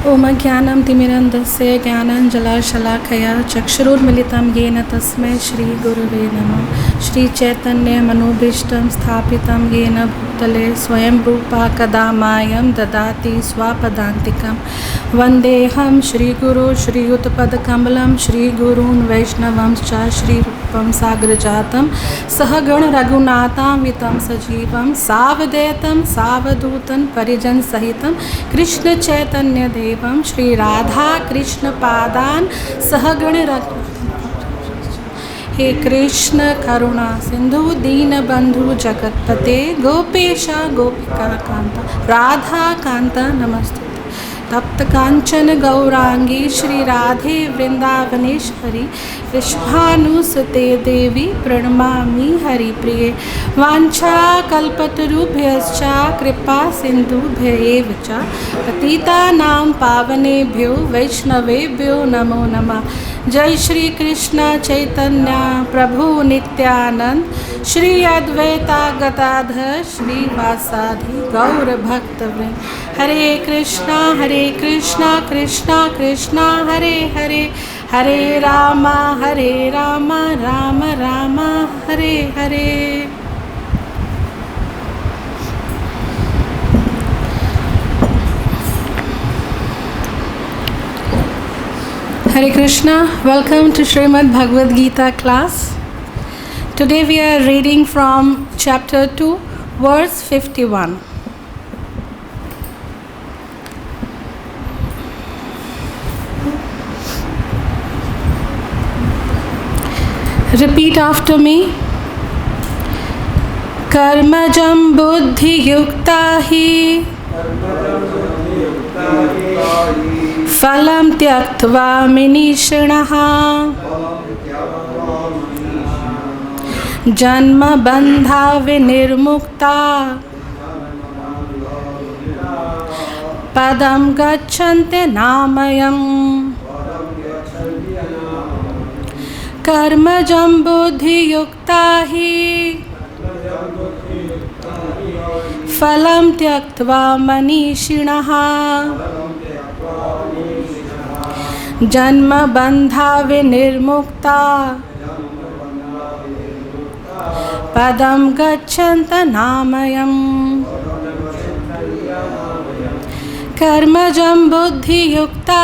ओम ज्ञानं तिमिरन्धस्य ज्ञानाञ्जनशलाकया चक्षुरुन्मीलितं येन तस्मै श्रीगुरवे नमः। श्रीचैतन्यमनोभीष्टं स्थापितं येन भूतले स्वयं रूपा कदा मायं ददाति स्वपदान्तिकं। वन्देऽहं श्रीगुरो श्रीयुतपदकमलं श्रीगुरून् वैष्णवंश्च श्रीरूपं साग्रजातं सहगण रघुनाथान्वितं सजीवं सावधूतं सावधूतं परिजनसहितं कृष्णचैतन्यदेवं श्री राधा कृष्ण पादान सहगण हे कृष्ण करुणा सिंधु दीनबंधु जगतपते गोपेश गोपिका कांता राधा कांता नमस्ते। तप्त कांचन गौरांगी श्री राधे वृंदावनेश्वरी वृषभानुसुते देवी प्रणमामि हरिप्रिये। वाञ्छा कल्पतरुभ्यश्च कृपा सिन्धुभ्यैव च पतितानां पावनेभ्यो वैष्णवेभ्यो नमो नमः। जय श्री कृष्ण चैतन्य प्रभु नित्यानंद श्री अद्वैता गदाधर श्रीवासादि गौर भक्तवृंद। हरे Krishna Krishna Krishna Hare Hare Hare Ram Ram Ram Hare Hare. Hare Krishna, welcome to Srimad Bhagavad-Gita class. Today we are reading from chapter 2, verse 51. Repeat after me. Karma-jaṁ buddhi-yuktā phalam tyaktvā manīṣiṇaḥ janma-bandha-vinirmuktāḥ padam gacchanty anāmayam. Karma-jaṁ buddhi-yuktā phalam tyaktvā manīṣiṇaḥ janma-bandha-vinirmuktāḥ padam gacchanty anāmayam. Karma-jaṁ buddhi-yuktā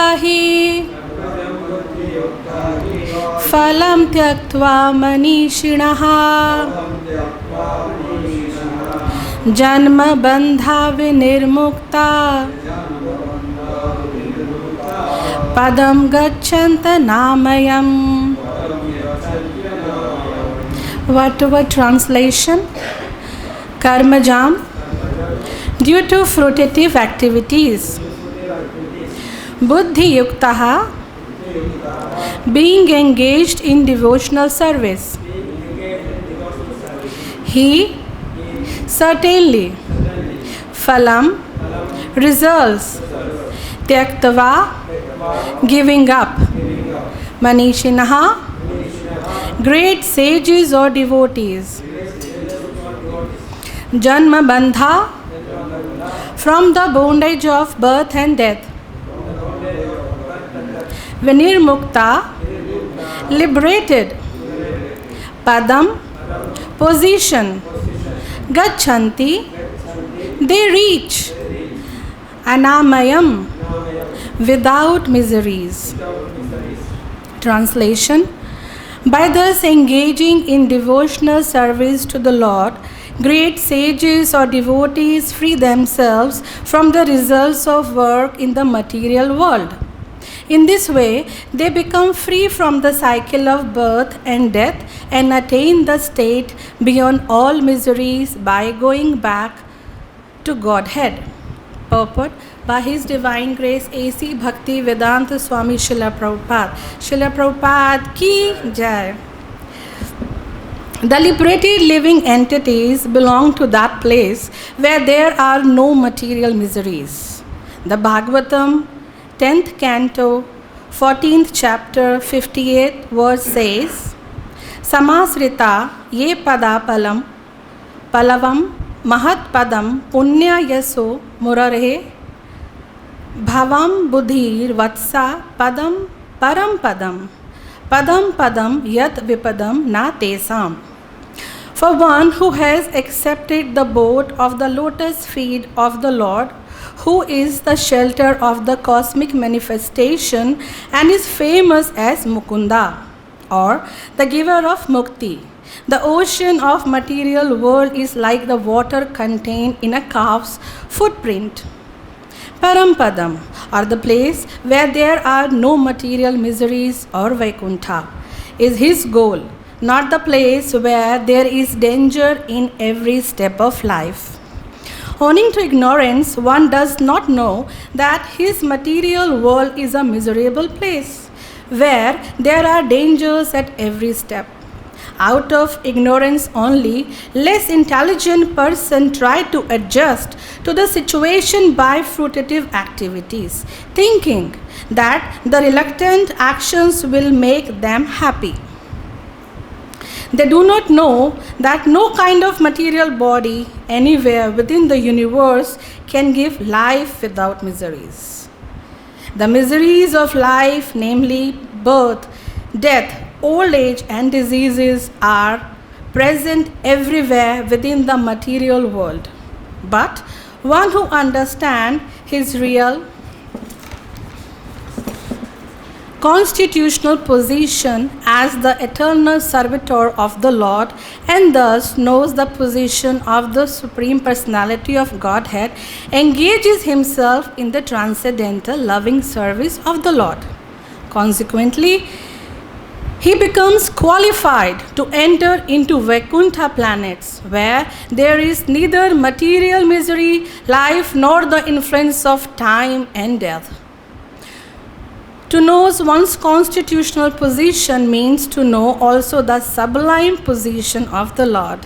phalam tyaktvā manīṣiṇaḥ janma-bandha-vinirmuktāḥ padam gacchanty anāmayam. Word-to-word translation. Karma-jaṁ, due to fruitive activities. Buddhi-yuktā, being engaged in devotional service. He certainly. Phalam, results. Tyaktvā, giving up. Manīṣiṇaḥ, great sages or devotees. Janma-bandha, from the bondage of birth and death. Vinirmuktāḥ, liberated. Padam, position. Gacchanty, they reach. Anāmayam, without miseries. Translation. By thus engaging in devotional service to the Lord, great sages or devotees free themselves from the results of work in the material world. In this way, they become free from the cycle of birth and death and attain the state beyond all miseries by going back to Godhead. Purport. By His Divine Grace A.C. Bhakti Vedanta Swami Srila Prabhupada. Srila Prabhupada ki jai. The liberated living entities belong to that place where there are no material miseries. The Bhagavatam, 10th canto, 14th chapter, 58th verse says, Samasrita ye pada palavam mahat padam punya yaso murare Bhavam buddhir vatsa padam param padam. Padam padam yat vipadam na tesam. For one who has accepted the abode of the lotus feet of the Lord, who is the shelter of the cosmic manifestation and is famous as Mukunda, or the giver of mukti. The ocean of material world is like the water contained in a calf's footprint. Parampadam, or the place where there are no material miseries or Vaikuntha, is his goal, not the place where there is danger in every step of life. Owing to ignorance, one does not know that his material world is a miserable place, where there are dangers at every step. Out of ignorance only, less intelligent person try to adjust to the situation by fruitive activities, thinking that the reluctant actions will make them happy. They do not know that no kind of material body anywhere within the universe can give life without miseries. The miseries of life, namely birth, death, old age and diseases, are present everywhere within the material world. But one who understands his real constitutional position as the eternal servitor of the Lord, and thus knows the position of the Supreme Personality of Godhead, engages himself in the transcendental loving service of the Lord. Consequently, he becomes qualified to enter into Vaikuntha planets, where there is neither material misery, life, nor the influence of time and death. To know one's constitutional position means to know also the sublime position of the Lord.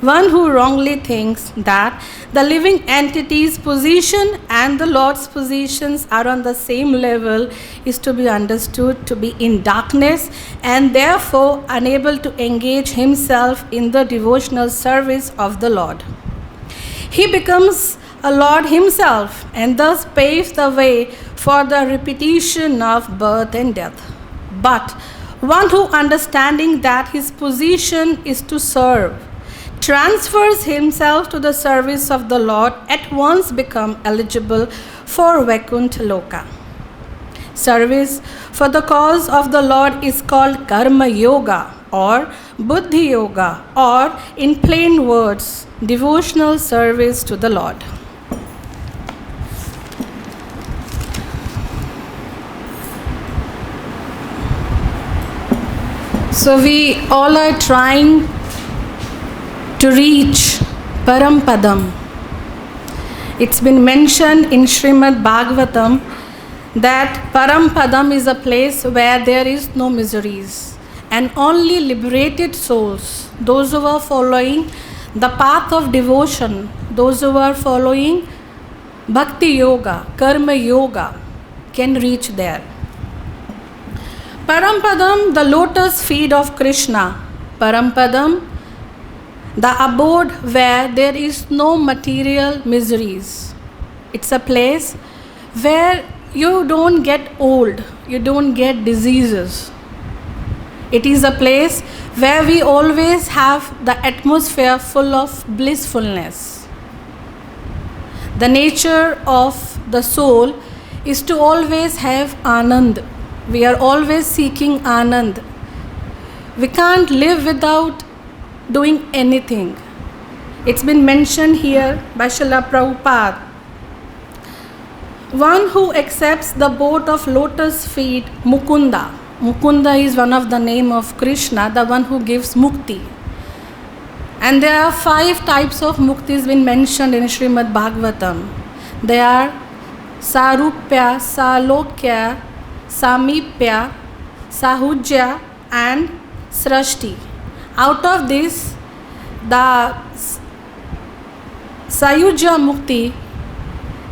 One who wrongly thinks that the living entity's position and the Lord's positions are on the same level is to be understood to be in darkness and therefore unable to engage himself in the devotional service of the Lord. He becomes a Lord himself and thus paves the way for the repetition of birth and death. But one who, understanding that his position is to serve, transfers himself to the service of the Lord, at once become eligible for Vaikuntha Loka. Service for the cause of the Lord is called karma-yoga or buddhi-yoga, or in plain words, devotional service to the Lord. So we all are trying to reach param padam. It's been mentioned in Srimad Bhagavatam that param padam is a place where there is no miseries and only liberated souls, those who are following the path of devotion, those who are following bhakti-yoga, karma-yoga, can reach there. Parampadam, the lotus feet of Krishna. Parampadam, the abode where there is no material miseries. It's a place where you don't get old, you don't get diseases. It is a place where we always have the atmosphere full of blissfulness. The nature of the soul is to always have anand. We are always seeking anand. We can't live without doing anything. It's been mentioned here by Srila Prabhupada. One who accepts the abode of lotus feet, Mukunda. Mukunda is one of the name of Krishna, the one who gives mukti. And there are 5 types of muktis been mentioned in Srimad Bhagavatam. They are Sarupya, Salokya, Samipya, Sahujya and Srashti. Out of this, the Sayujya Mukti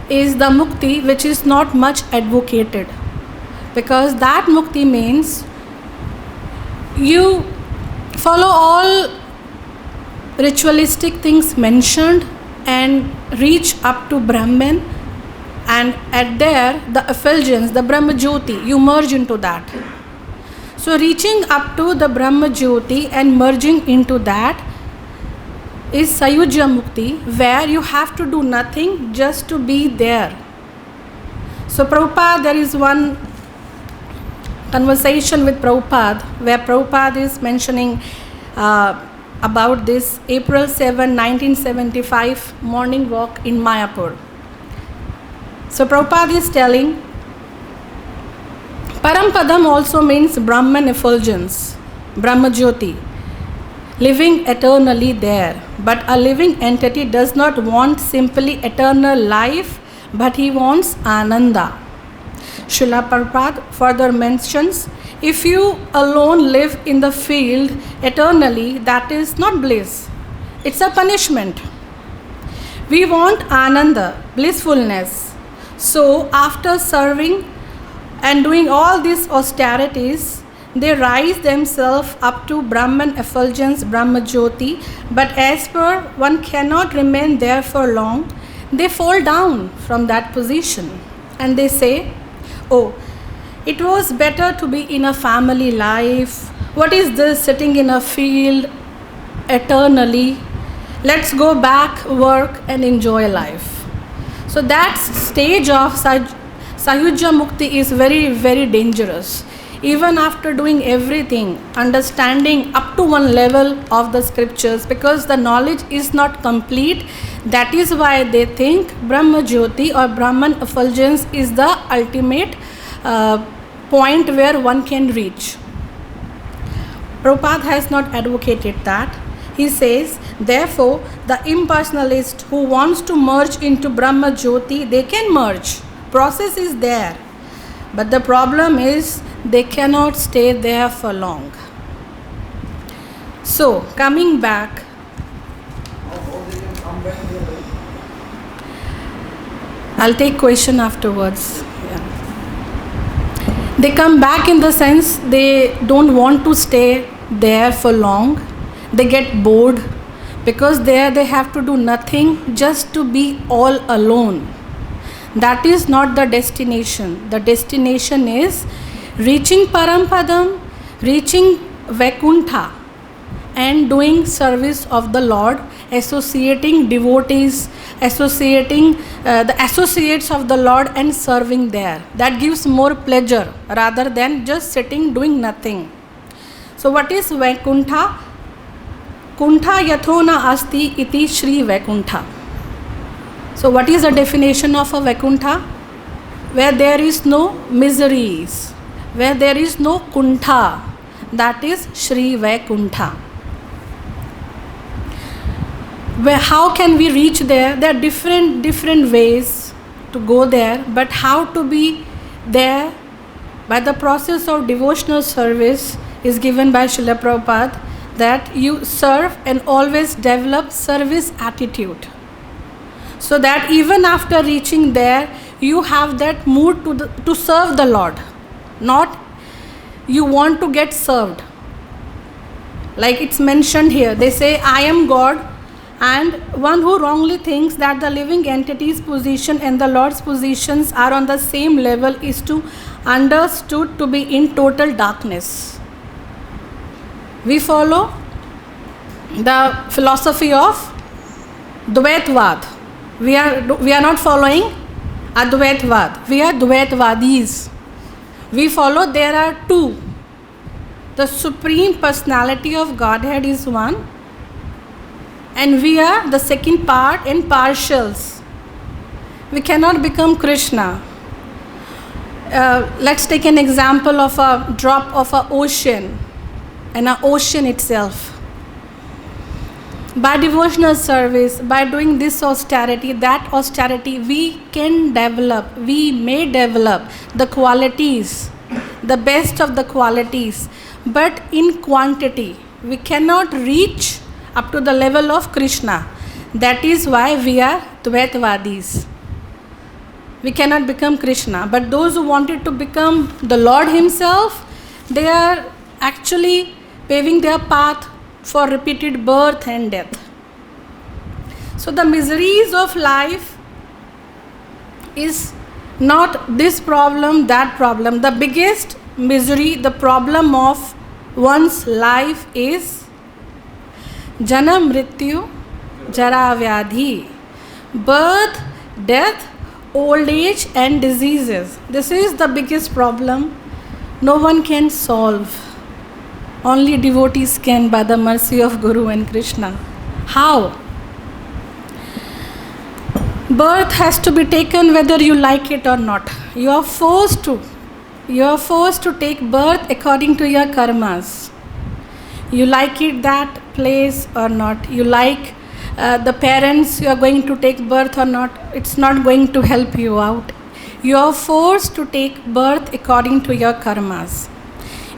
is the Mukti which is not much advocated, because that Mukti means you follow all ritualistic things mentioned and reach up to Brahman, And at there, the effulgence, the Brahma Jyoti, you merge into that. So reaching up to the Brahma Jyoti and merging into that is Sayujya Mukti, where you have to do nothing just to be there. So Prabhupada, there is one conversation with Prabhupada where Prabhupada is mentioning about this April 7, 1975 morning walk in Mayapur. So Prabhupada is telling, Padam also means Brahman effulgence, Brahma Jyoti, living eternally there. But a living entity does not want simply eternal life, but he wants Ananda. Srila Prabhupada further mentions, if you alone live in the field eternally, that is not bliss, it's a punishment. We want Ananda, blissfulness. So after serving and doing all these austerities, they rise themselves up to Brahman effulgence, Brahma Jyoti, but as per one cannot remain there for long, they fall down from that position and they say, oh, it was better to be in a family life. What is this sitting in a field eternally? Let's go back, work and enjoy life. So that stage of Sayujya Mukti is very, very dangerous. Even after doing everything, understanding up to one level of the scriptures, because the knowledge is not complete, that is why they think Brahma Jyoti or Brahman effulgence is the ultimate point where one can reach. Prabhupada has not advocated that. He says, therefore, the impersonalist who wants to merge into Brahma Jyoti, they can merge. Process is there. But the problem is, they cannot stay there for long. So, coming back, I'll take question afterwards. Yeah. They come back in the sense they don't want to stay there for long. They get bored because there they have to do nothing just to be all alone. That is not the destination. The destination is reaching Parampadam, reaching Vaikuntha and doing service of the Lord, associating devotees, associating the associates of the Lord and serving there. That gives more pleasure rather than just sitting doing nothing. So what is Vaikuntha? Kuntha yathona asti iti Shri Vaikuntha. So what is the definition of a Vaikuntha? Where there is no miseries, where there is no kuntha, that is Shri Vaikuntha. Where how can we reach there? There are different ways to go there, but how to be there by the process of devotional service is given by Srila Prabhupada, that you serve and always develop service attitude, so that even after reaching there you have that mood to serve the Lord, not you want to get served. Like it's mentioned here, they say I am God, and one who wrongly thinks that the living entity's position and the Lord's positions are on the same level is to understood to be in total darkness. We follow the philosophy of Dvaitvad. We are not following Advaitvad. We are Dvaitvadis. We follow there are two. The Supreme Personality of Godhead is one, and we are the second part and partials. We cannot become Krishna. Let's take an example of a drop of an ocean and an ocean itself. By devotional service, by doing this austerity, that austerity, we may develop the qualities, the best of the qualities, but in quantity. We cannot reach up to the level of Krishna. That is why we are Dvaitvadis. We cannot become Krishna. But those who wanted to become the Lord Himself, they are actually paving their path for repeated birth and death. So the miseries of life is Not this problem, that problem. The biggest misery, the problem of one's life is janam, mrityu, jara, vyadhi. Birth, death, old age and diseases. This is the biggest problem no one can solve. Only devotees can, by the mercy of Guru and Krishna. How? Birth has to be taken whether you like it or not. You are forced to. You are forced to take birth according to your karmas. You like it, that place or not. You like the parents you are going to take birth or not. It's not going to help you out. You are forced to take birth according to your karmas.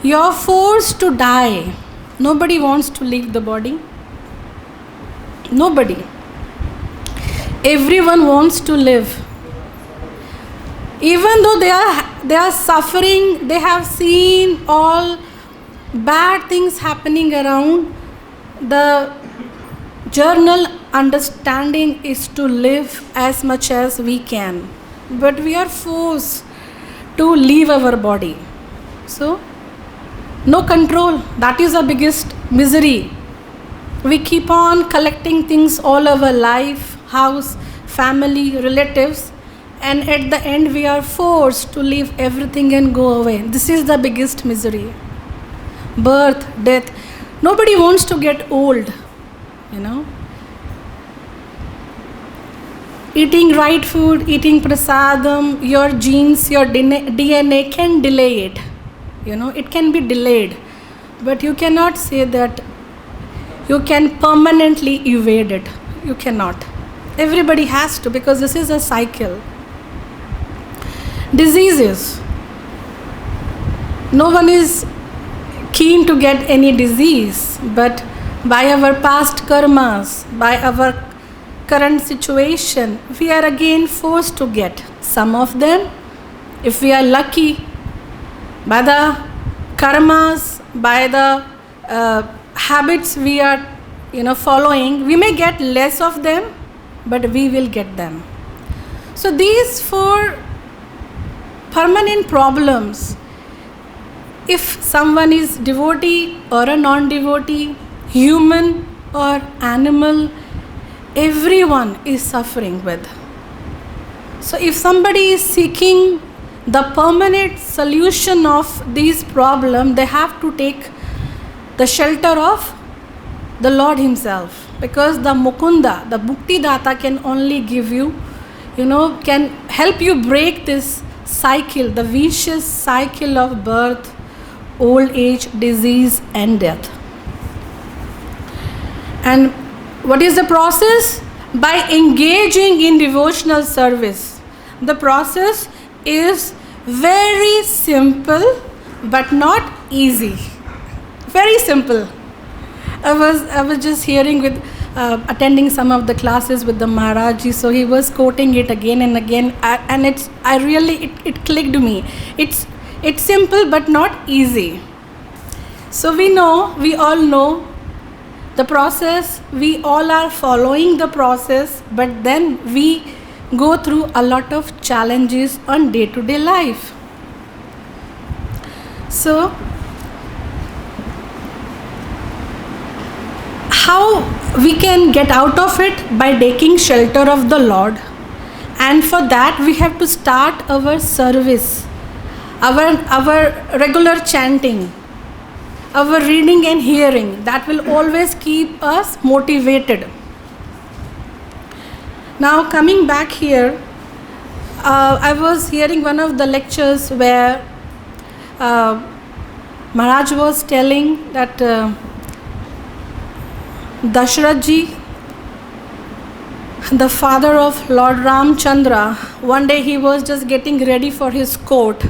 You are forced to die. Nobody wants to leave the body. Nobody. Everyone wants to live. Even though they are suffering, they have seen all bad things happening around, the journal understanding is to live as much as we can. But we are forced to leave our body. So, no control. That is the biggest misery. We keep on collecting things all our life, house, family, relatives, and at the end we are forced to leave everything and go away. This is the biggest misery. Birth, death. Nobody wants to get old, you know. Eating right food, eating prasadam, your genes, your DNA can delay it. You know, it can be delayed. But you cannot say that you can permanently evade it. You cannot. Everybody has to, because this is a cycle. Diseases. No one is keen to get any disease, but by our past karmas, by our current situation, we are again forced to get some of them. If we are lucky, by the karmas, by the habits we are following, we may get less of them, but we will get them. So these 4 permanent problems, if someone is devotee or a non-devotee, human or animal, everyone is suffering with. So if somebody is seeking the permanent solution of these problems, they have to take the shelter of the Lord Himself, because the Mukunda, the Mukti-data can only give you, can help you break this cycle, the vicious cycle of birth, old age, disease and death. And what is the process? By engaging in devotional service. The process is very simple but not easy. Very simple. I was just hearing with attending some of the classes with the Maharaji, so he was quoting it again and again, and it clicked me. It's simple but not easy. So we all know the process. We all are following the process, but then we go through a lot of challenges on day-to-day life. So how we can get out of it? By taking shelter of the Lord, and for that we have to start our service, our regular chanting, our reading and hearing. That will always keep us motivated. Now coming back here, I was hearing one of the lectures where Maharaj was telling that Dasharath ji, the father of Lord Ramchandra, one day he was just getting ready for his court,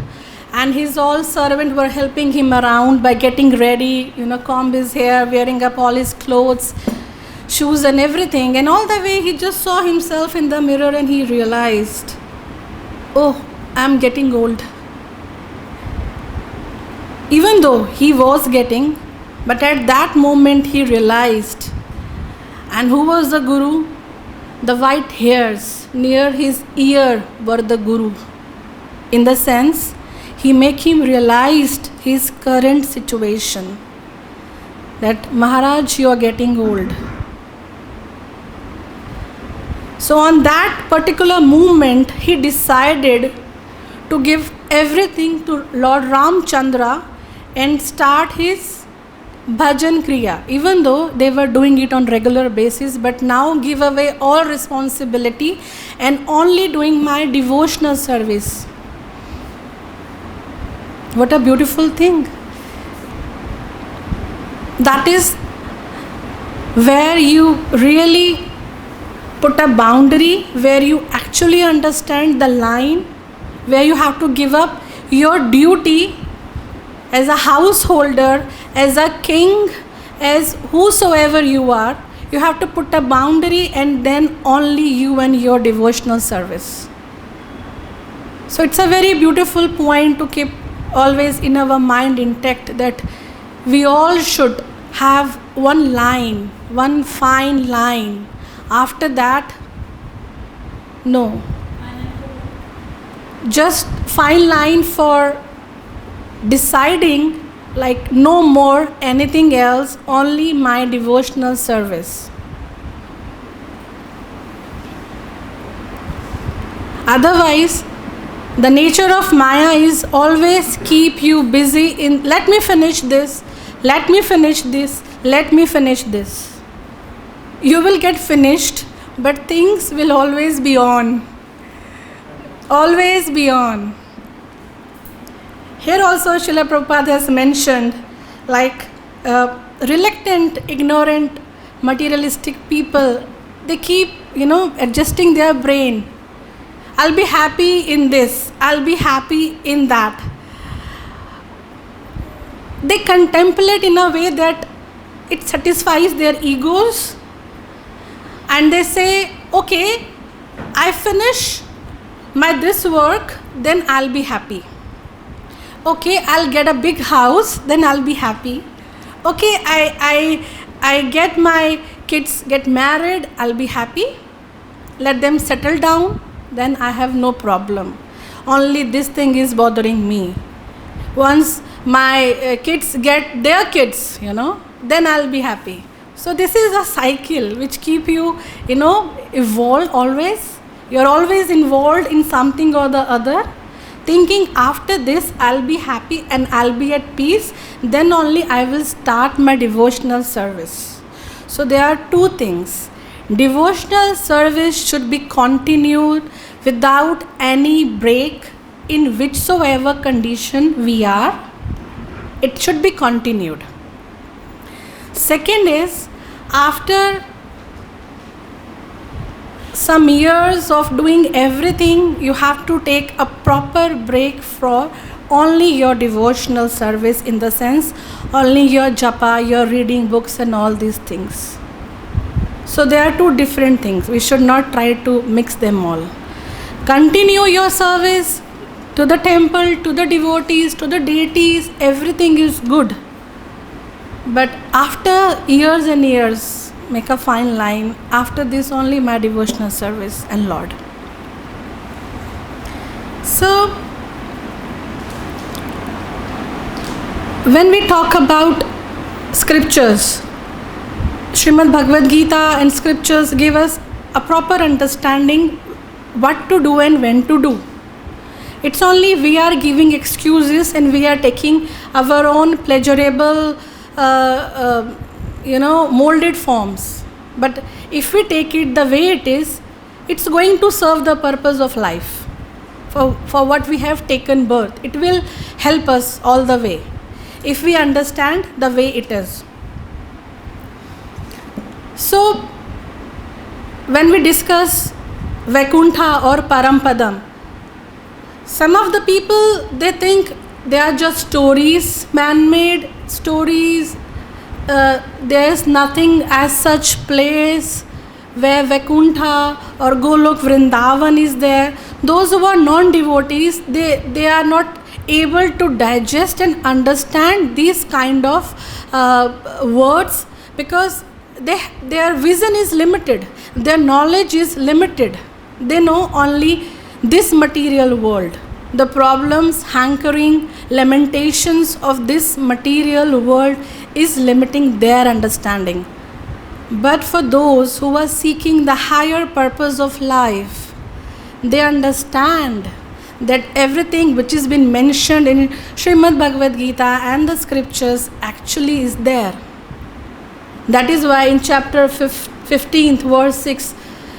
and his all servants were helping him around by getting ready, comb his hair, wearing up all his clothes, shoes and everything. And all the way he just saw himself in the mirror and he realized, oh, I'm getting old. Even though he was getting, but at that moment he realized. And who was the Guru? The white hairs near his ear were the Guru. In the sense, he make him realize his current situation. That Maharaj, you are getting old. So on that particular moment, he decided to give everything to Lord Ramchandra and start his bhajan kriya. Even though they were doing it on regular basis, but now give away all responsibility and only doing my devotional service. What a beautiful thing. That is where you really put a boundary, where you actually understand the line, where you have to give up your duty as a householder, as a king, as whosoever you are. You have to put a boundary and then only you and your devotional service. So it's a very beautiful point to keep always in our mind intact, that we all should have one line, one fine line. After that, no. Just fine line for deciding like no more anything else, only my devotional service. Otherwise, the nature of Maya is always keep you busy in, let me finish this, let me finish this, let me finish this. You will get finished, but things will always be on. Always be on. Here also Srila Prabhupada has mentioned, like reluctant, ignorant, materialistic people, they keep, adjusting their brain. I'll be happy in this, I'll be happy in that. They contemplate in a way that it satisfies their egos, and they say, okay, I finish my this work, then I'll be happy. Okay, I'll get a big house, then I'll be happy. Okay, I get my kids get married, I'll be happy. Let them settle down, then I have no problem. Only this thing is bothering me. Once my kids get their kids, then I'll be happy. So this is a cycle which keep you, evolve always. You're always involved in something or the other, thinking after this I'll be happy and I'll be at peace, then only I will start my devotional service. So there are two things. Devotional service should be continued without any break, in whichsoever condition we are. It should be continued. Second is, after some years of doing everything, you have to take a proper break for only your devotional service, in the sense only your japa, your reading books and all these things. So there are two different things. We should not try to mix them all. Continue your service to the temple, to the devotees, to the deities, everything is good. But after years and years, make a fine line. After this only my devotional service and Lord. So, when we talk about scriptures, Srimad Bhagavad-Gita and scriptures give us a proper understanding what to do and when to do. It's only we are giving excuses and we are taking our own pleasurable molded forms. But if we take it the way it is, it's going to serve the purpose of life. For what we have taken birth, it will help us all the way if we understand the way it is. So, when we discuss Vaikuntha or Parampadam, some of the people, they think they are just stories, man-made stories. There is nothing as such place where Vaikuntha or Golok Vrindavan is there. Those who are non-devotees, they are not able to digest and understand these kind of words, because their vision is limited, their knowledge is limited. They know only this material world. the problems, hankering, lamentations of this material world is limiting their understanding. But for those who are seeking the higher purpose of life, they understand that everything which has been mentioned in Srimad Bhagavad-Gita and the scriptures actually is there. That is why in chapter 15th, verse 6,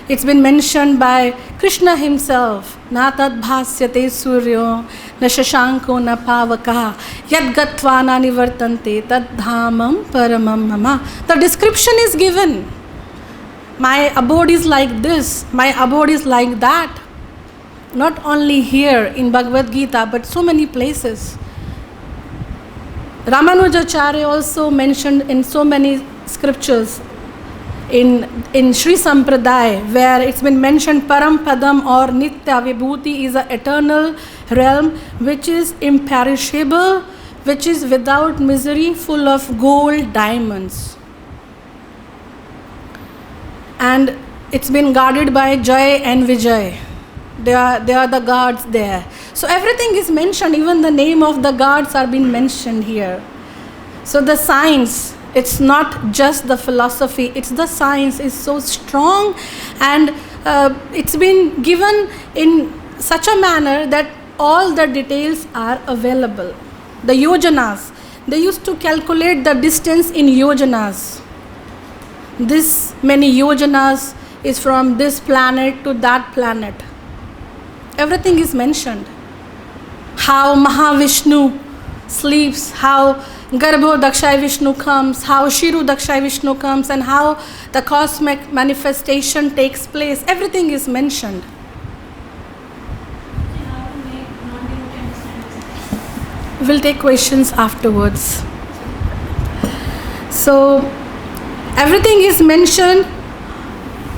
it's been mentioned by Krishna himself, Na tad bhasyate suryo, na shashanko na pavaka, yad gacchanty na nivartante, tad dhamam paramam mama. The description is given. My abode is like this, my abode is like that. Not only here in Bhagavad-Gita, but so many places. Ramanujacharya also mentioned in so many scriptures, in Sri Sampradaya, where it's been mentioned param padam or nitya vibhuti is an eternal realm which is imperishable, which is without misery, full of gold, diamonds. And it's been guarded by Jai and Vijay. They are the gods there. So everything is mentioned, even the name of the gods are being mentioned here. So the science, it's not just the philosophy, it's the science is so strong, and it's been given in such a manner that all the details are available. The yojanas, they used to calculate the distance in yojanas. This many yojanas is from this planet to that planet. Everything is mentioned. How Mahavishnu sleeps, how Garbho Dakshai Vishnu comes, how Shiru Dakshai Vishnu comes, and how the cosmic manifestation takes place. Everything is mentioned. We'll take questions afterwards. So, everything is mentioned.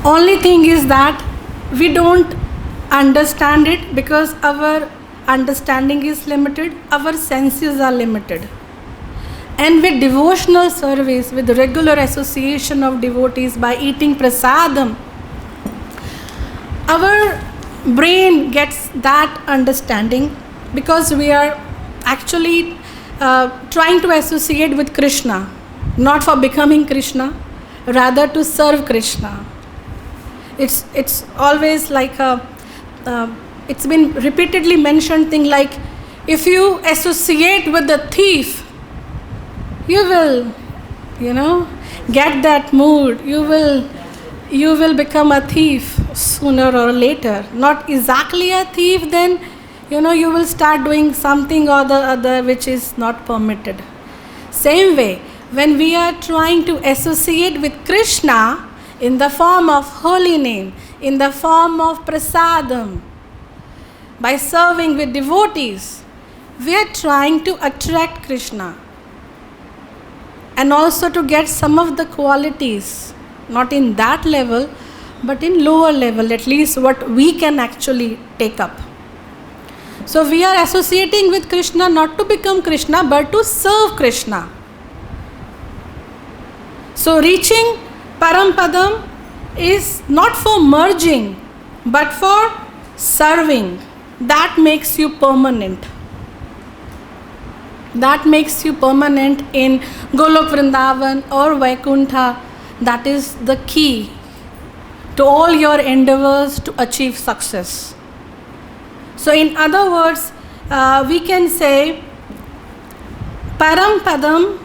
Only thing is that we don't understand it because our understanding is limited, our senses are limited. And with devotional service, with regular association of devotees by eating prasadam, our brain gets that understanding because we are actually trying to associate with Krishna, not for becoming Krishna, rather to serve Krishna. It's always like it's been repeatedly mentioned thing like, if you associate with the thief, you will, get that mood. You will become a thief sooner or later. Not exactly a thief, then you will start doing something or the other which is not permitted. Same way, when we are trying to associate with Krishna in the form of holy name, in the form of prasadam, by serving with devotees, we are trying to attract Krishna and also to get some of the qualities, not in that level, but in lower level, at least what we can actually take up. So we are associating with Krishna not to become Krishna, but to serve Krishna. So reaching param padam is not for merging, but for serving. That makes you permanent. That makes you permanent in Golok Vrindavan or Vaikuntha. That is the key to all your endeavors to achieve success. So in other words, we can say param padam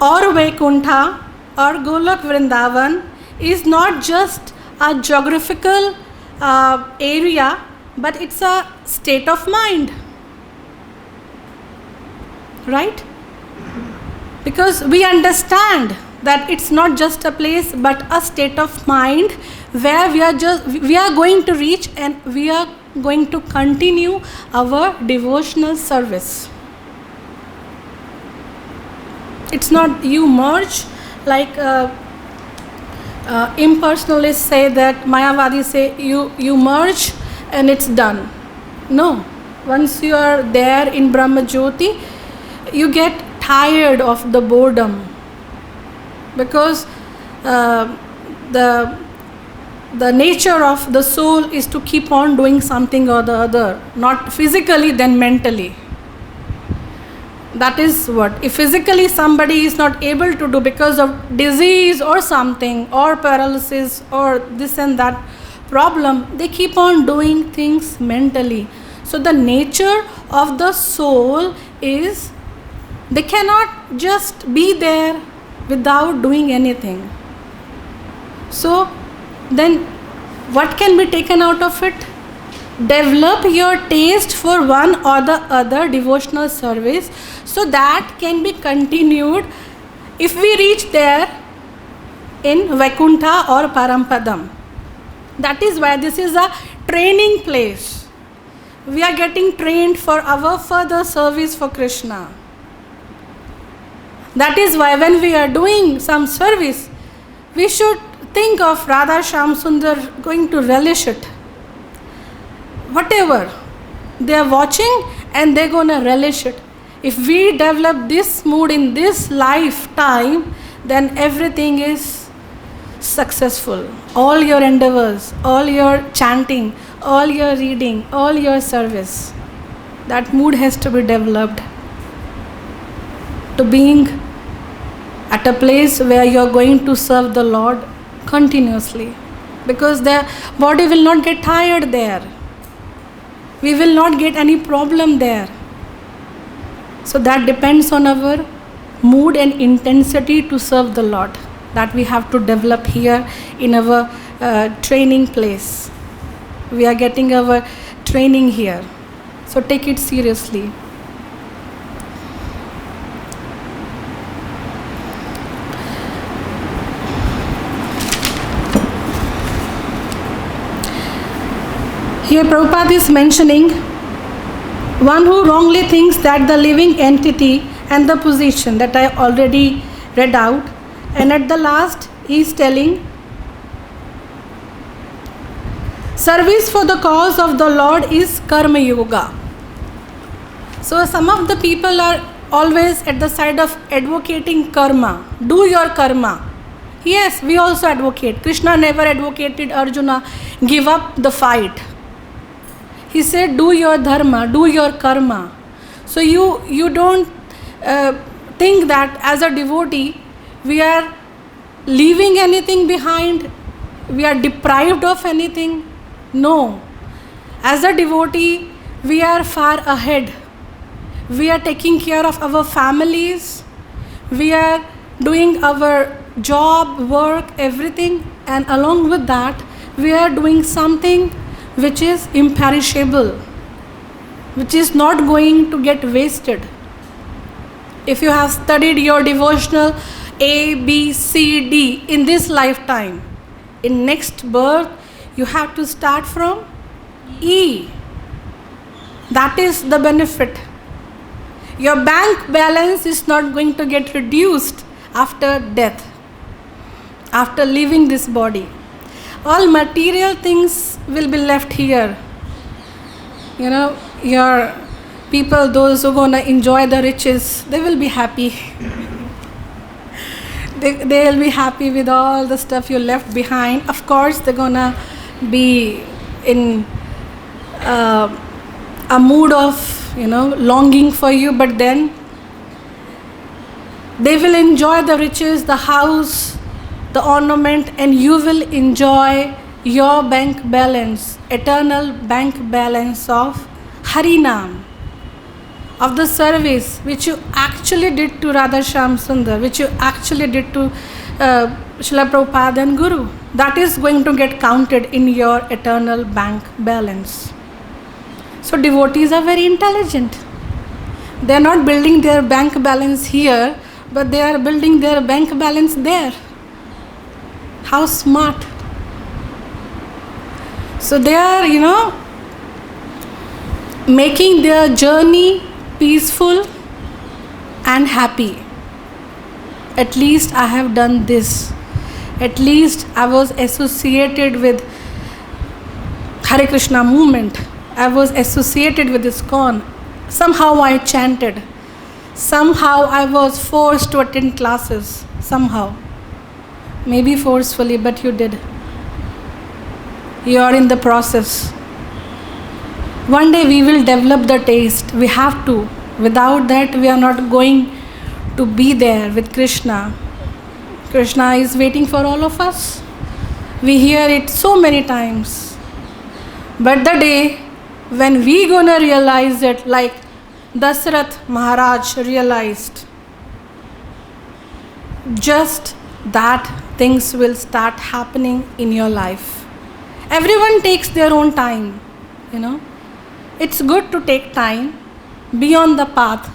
or Vaikuntha or Golok Vrindavan is not just a geographical area, but it's a state of mind. Right? Because we understand that it's not just a place but a state of mind where we are going to reach and we are going to continue our devotional service. It's not you merge like impersonalists say, that Mayavadis say you merge and it's done. No. Once you are there in Brahma Jyoti, you get tired of the boredom because the the nature of the soul is to keep on doing something or the other, not physically then mentally. That is what. If physically somebody is not able to do because of disease or something, or paralysis or this and that problem, they keep on doing things mentally. So the nature of the soul is they cannot just be there without doing anything. So then what can be taken out of it? Develop your taste for one or the other devotional service, so that can be continued if we reach there in Vaikuntha or Parampadam. That is why this is a training place. We are getting trained for our further service for Krishna. That is why when we are doing some service, we should think of Radha Shyam Sundar going to relish it. Whatever they are watching, and they're going to relish it. If we develop this mood in this lifetime, then everything is successful. All your endeavors, all your chanting, all your reading, all your service, that mood has to be developed to being at a place where you are going to serve the Lord continuously, because the body will not get tired there. We will not get any problem there. So that depends on our mood and intensity to serve the Lord, that we have to develop here in our training place. We are getting our training here. So take it seriously. Here Prabhupada is mentioning one who wrongly thinks that the living entity and the position that I already read out, and at the last he is telling service for the cause of the Lord is karma-yoga. So some of the people are always at the side of advocating karma. Do your karma. Yes, we also advocate. Krishna never advocated Arjuna give up the fight. He said, do your dharma, do your karma. So you don't think that as a devotee, we are leaving anything behind, we are deprived of anything. No. As a devotee, we are far ahead. We are taking care of our families. We are doing our job, work, everything. And along with that, we are doing something which is imperishable, which is not going to get wasted. If you have studied your devotional A, B, C, D in this lifetime, in next birth, you have to start from E. That is the benefit. Your bank balance is not going to get reduced after death, after leaving this body. All material things will be left here. You know, your people, those who are going to enjoy the riches, they will be happy. They will be happy with all the stuff you left behind. Of course, they're going to be in a mood of, longing for you, but then they will enjoy the riches, the house, the ornament, and you will enjoy your bank balance, eternal bank balance of Harinam, of the service which you actually did to Radha Shyam Sundar, which you actually did to Srila Prabhupada and Guru. That is going to get counted in your eternal bank balance. So devotees are very intelligent. They are not building their bank balance here, but they are building their bank balance there. How smart. So they are, making their journey peaceful and happy. At least I have done this. At least I was associated with Hare Krishna movement. I was associated with ISKCON. Somehow I chanted. Somehow I was forced to attend classes. Somehow. Maybe forcefully, but you did. You are in the process. One day we will develop the taste. We have to. Without that, we are not going to be there with Krishna. Krishna is waiting for all of us. We hear it so many times. But the day when we gonna realize it, like Dasarath Maharaj realized, just that things will start happening in your life. Everyone takes their own time, It's good to take time, be on the path,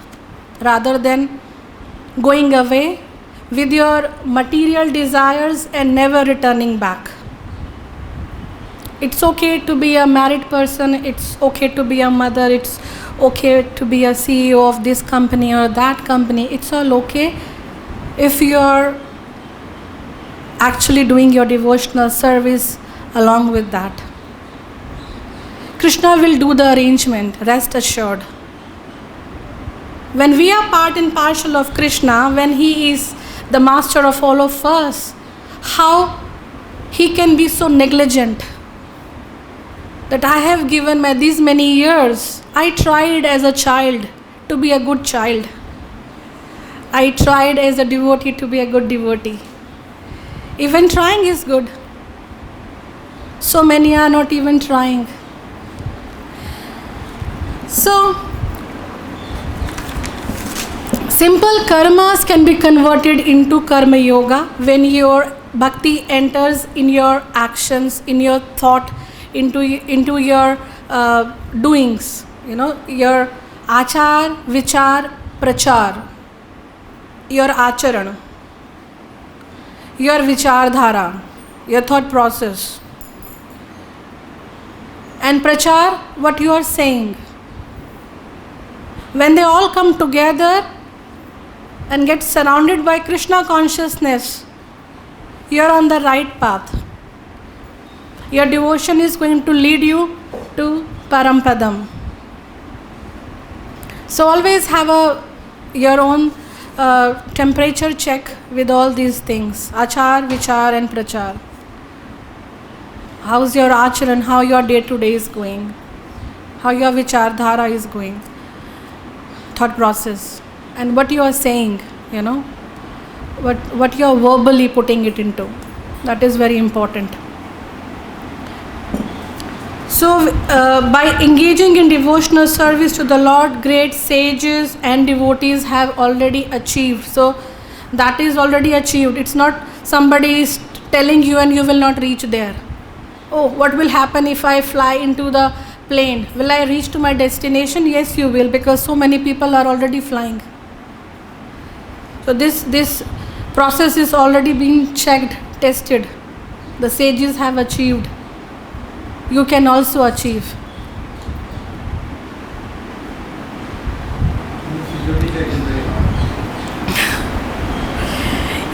rather than going away with your material desires and never returning back. It's okay to be a married person, it's okay to be a mother, it's okay to be a CEO of this company or that company. It's all okay if you're actually doing your devotional service along with that. Krishna will do the arrangement, rest assured. When we are part and parcel of Krishna, when He is the master of all of us, how He can be so negligent? That I have given these many years, I tried as a child to be a good child. I tried as a devotee to be a good devotee. Even trying is good. So many are not even trying. So, simple karmas can be converted into karma-yoga when your bhakti enters in your actions, in your thought, into your doings. Your achar, vichar, prachar, your acharan, your vichardhara, your thought process, and prachar, what you are saying. When they all come together and get surrounded by Krishna consciousness, you are on the right path. Your devotion is going to lead you to padam. So always have your own temperature check with all these things. Achar, vichar and prachar. How's your acharan, how your day-to-day is going. How your vichardhara is going. Thought process. And what you are saying, what you are verbally putting it into. That is very important. So, by engaging in devotional service to the Lord, great sages and devotees have already achieved. So, that is already achieved. It's not somebody is telling you and you will not reach there. Oh, what will happen if I fly into the plane? Will I reach to my destination? Yes, you will, because so many people are already flying. So, this process is already being checked, tested. The sages have achieved. You can also achieve.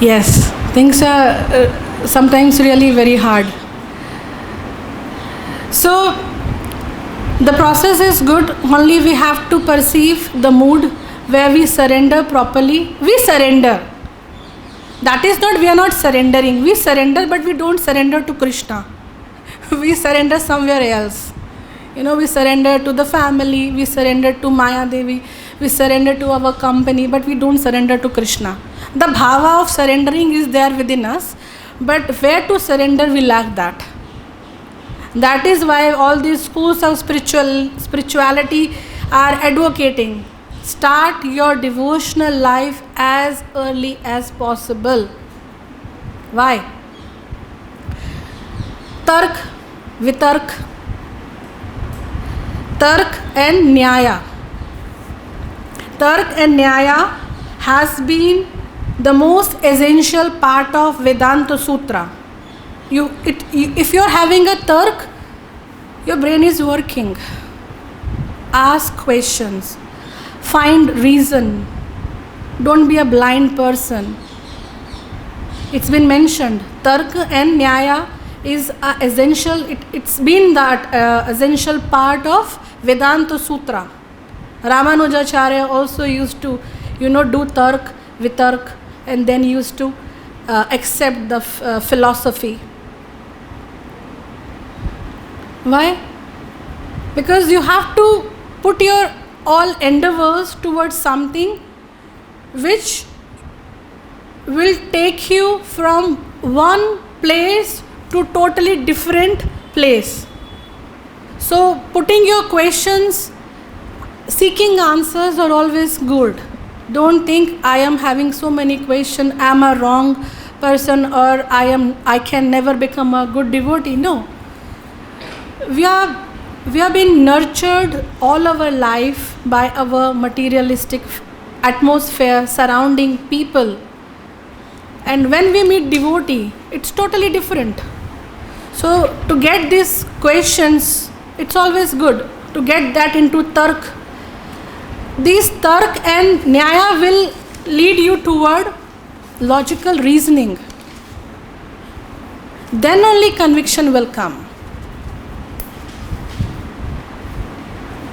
Yes, things are sometimes really very hard. So, the process is good, only we have to perceive the mood where we surrender properly. We surrender. That is not, we are not surrendering. We surrender, but we don't surrender to Krishna. We surrender somewhere else. We surrender to the family, we surrender to Maya Devi, we surrender to our company, but we don't surrender to Krishna. The bhava of surrendering is there within us, but where to surrender, we lack that. That is why all these schools of spirituality are advocating. Start your devotional life as early as possible. Why? Tark, vitark, tark and nyaya. Tark and nyaya has been the most essential part of Vedanta Sutra. If you are having a tark, your brain is working. Ask questions. Find reason. Don't be a blind person. It's been mentioned. Tark and nyaya is essential. It's been that essential part of Vedanta Sutra. Ramanujacharya also used to, do tark, vitark, and then used to accept the philosophy. Why? Because you have to put your all endeavors towards something which will take you from one place to totally different place. So putting your questions, seeking answers are always good. Don't think I am having so many questions, am I wrong person, or I can never become a good devotee. No. We have been nurtured all our life by our materialistic atmosphere surrounding people. And when we meet devotee, it's totally different. So to get these questions, it's always good to get that into tark. These tark and nyaya will lead you toward logical reasoning. Then only conviction will come.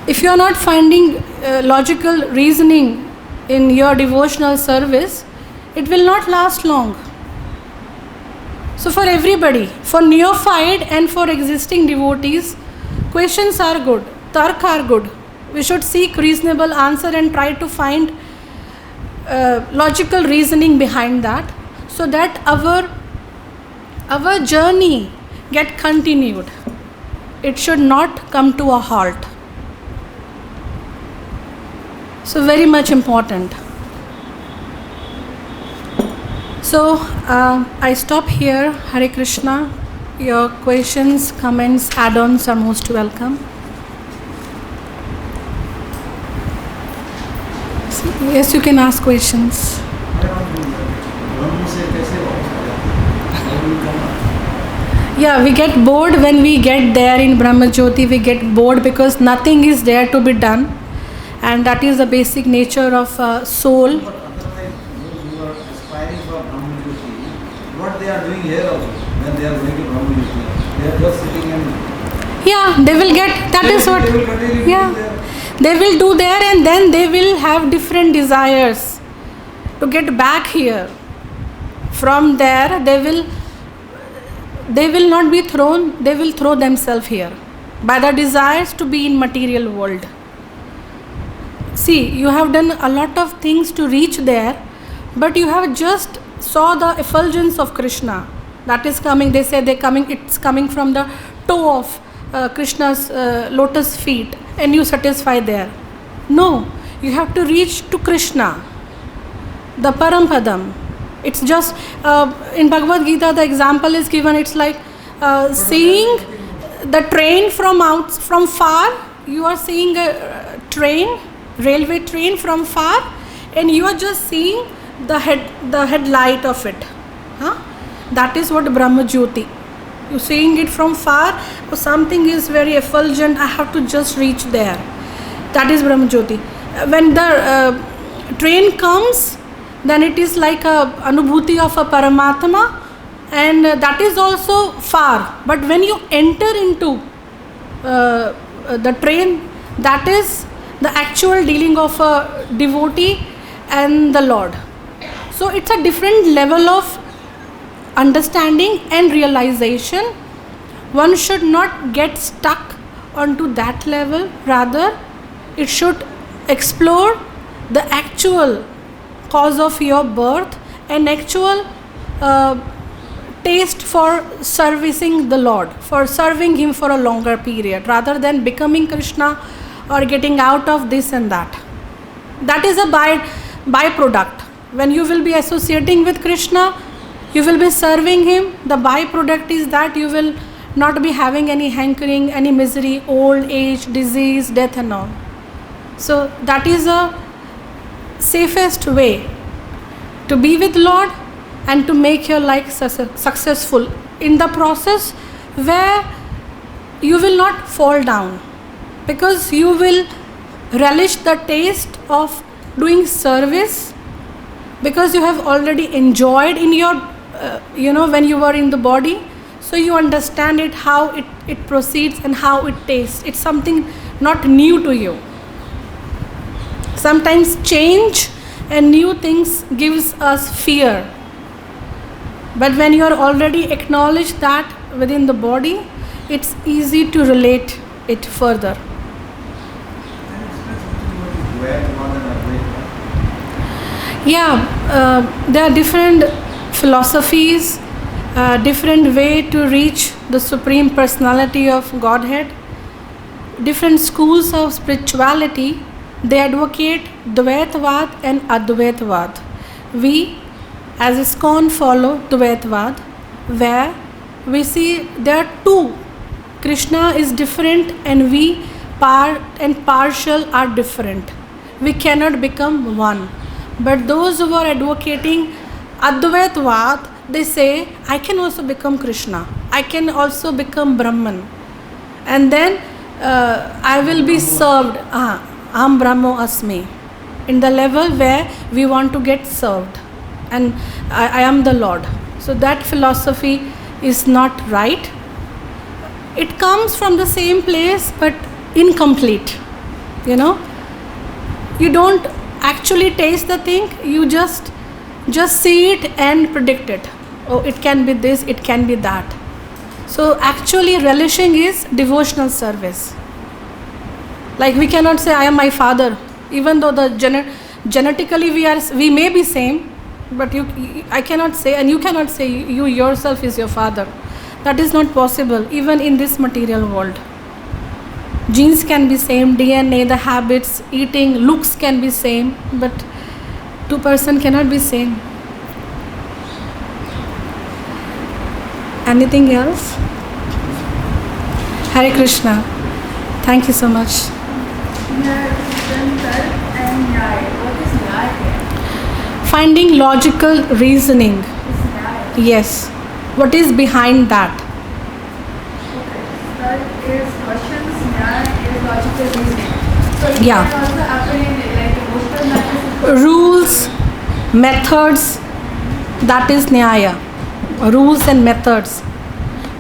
If you are not finding logical reasoning in your devotional service, it will not last long. So for everybody, for neophyte and for existing devotees, questions are good, tark are good. We should seek reasonable answer and try to find logical reasoning behind that, so that our journey get continued. It should not come to a halt. So very much important. So I stop here. Hare Krishna. Your questions, comments, add-ons are most welcome. Yes, you can ask questions. Yeah, we get bored when we get there in Brahma Jyoti. We get bored because nothing is there to be done, and that is the basic nature of soul. But otherwise, those who are aspiring for Brahma Jyoti, what they are doing here also, when they are going to Brahma Jyoti, they are just sitting and... Yeah, they will get, that is what... They will continue there. They will do there, and then they will have different desires to get back here. From there, they will not be thrown, they will throw themselves here by the desires to be in material world. See, you have done a lot of things to reach there, but you have just saw the effulgence of Krishna that is coming. They say it's coming from the toe of Krishna's lotus feet, and you satisfy there. No, you have to reach to Krishna, the padam. It's just in Bhagavad-Gita the example is given. It's like seeing the train from far. You are seeing a railway train from far, and you are just seeing the headlight of it. That is what Brahma Jyoti. You're seeing it from far, or something is very effulgent, I have to just reach there. That is Brahma Jyoti. When the train comes, then it is like a anubhuti of a Paramatma, and that is also far. But when you enter into the train, that is the actual dealing of a devotee and the Lord. So it's a different level of understanding and realization. One should not get stuck onto that level. Rather, it should explore the actual cause of your birth and actual taste for servicing the Lord, for serving Him for a longer period, rather than becoming Krishna or getting out of this and that. That is a byproduct. When you will be associating with Krishna, you will be serving Him. The byproduct is that you will not be having any hankering, any misery, old age, disease, death and all. So that is a safest way to be with Lord and to make your life successful in the process, where you will not fall down, because you will relish the taste of doing service, because you have already enjoyed in your when you were in the body. So you understand it, how it proceeds and how it tastes. It's something not new to you. Sometimes change and new things gives us fear. But when you are already acknowledged that within the body, it's easy to relate it further. Yeah, there are different philosophies, different way to reach the Supreme Personality of Godhead, different schools of spirituality. They advocate Dvaitvad and Advaitvad. We as ISKCON follow Dvaitvad, where we see there are two. Krishna is different and we part and partial are different. We cannot become one. But those who are advocating Advaitvad, they say, I can also become Krishna. I can also become Brahman. And then I will be served. Aham Brahmo Asmi. In the level where we want to get served. And I am the Lord. So that philosophy is not right. It comes from the same place but incomplete. You know, you don't actually taste the thing, you just see it and predict it. Oh, it can be this, it can be that. So actually relishing is devotional service. Like we cannot say I am my father, even though the genetically we may be same, but I cannot say, and you cannot say you yourself is your father. That is not possible even in this material world. Genes can be same, DNA, the habits, eating, looks can be same, but two person cannot be same. Anything else? Hare Krishna. Thank you so much. Finding logical reasoning. Yes. What is behind that? That is questions, is logical reasoning. So it Yeah. can also happen in like emotional matters. Rules, methods, that is Nyaya. Rules and methods.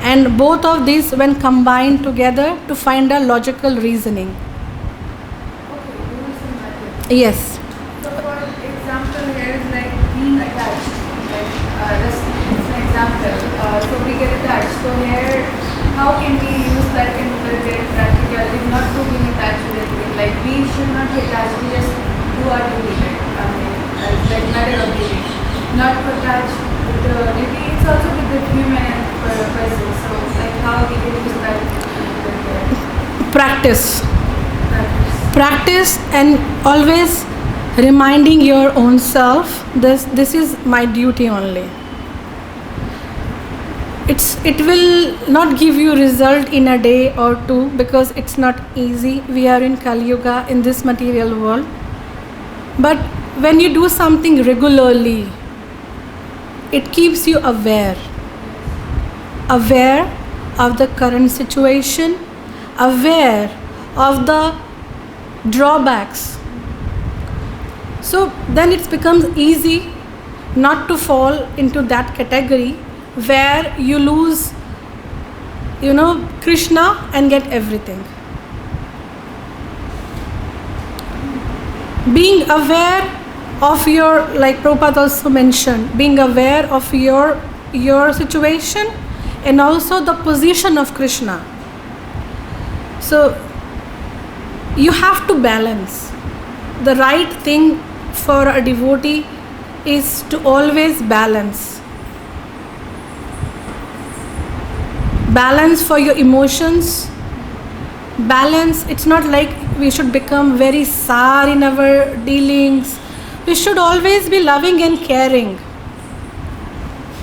And both of these when combined together to find a logical reasoning. Okay, rules and methods. Yes. So for example, here is like being attached. Like just an example. So we get attached. So here, how can we use that in very practical? If not to being attached with anything. Like we should not be attached. We just do our duty. As like matter of duty. Not to attach with the duty. It's also with the human and person. So like how we can use that. Practice. Practice and always reminding your own self, this is my duty only. It will not give you result in a day or two because it's not easy. We are in Kali Yuga in this material world. But when you do something regularly, it keeps you aware of the current situation, aware of the drawbacks. So then it becomes easy not to fall into that category where you lose, Krishna and get everything. Being aware of your, like Prabhupada also mentioned, being aware of your situation and also the position of Krishna. So you have to balance. The right thing for a devotee is to always balance. Balance for your emotions. Balance, it's not like we should become very sour in our dealings. We should always be loving and caring.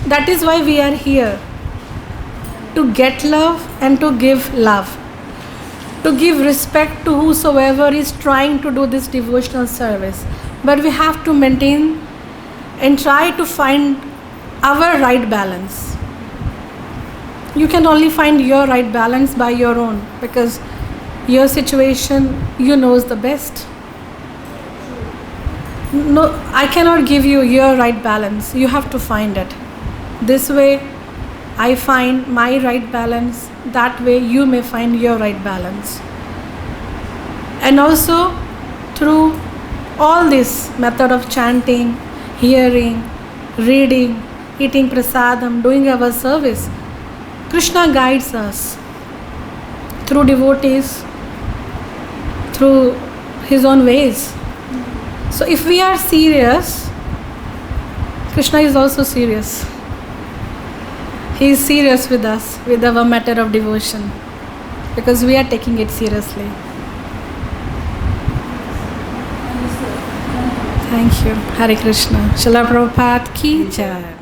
That is why we are here. To get love and to give love. To give respect to whosoever is trying to do this devotional service. But we have to maintain and try to find our right balance. You can only find your right balance by your own, because your situation, you knows the best. No, I cannot give you your right balance. You have to find it. This way, I find my right balance. That way, you may find your right balance. And also, through all this method of chanting, hearing, reading, eating prasadam, doing our service, Krishna guides us. through devotees, through his own ways. So if we are serious, Krishna is also serious. He is serious with us, with our matter of devotion, because we are taking it seriously. Thank you. Hare Krishna. Srila Prabhupada ki jai.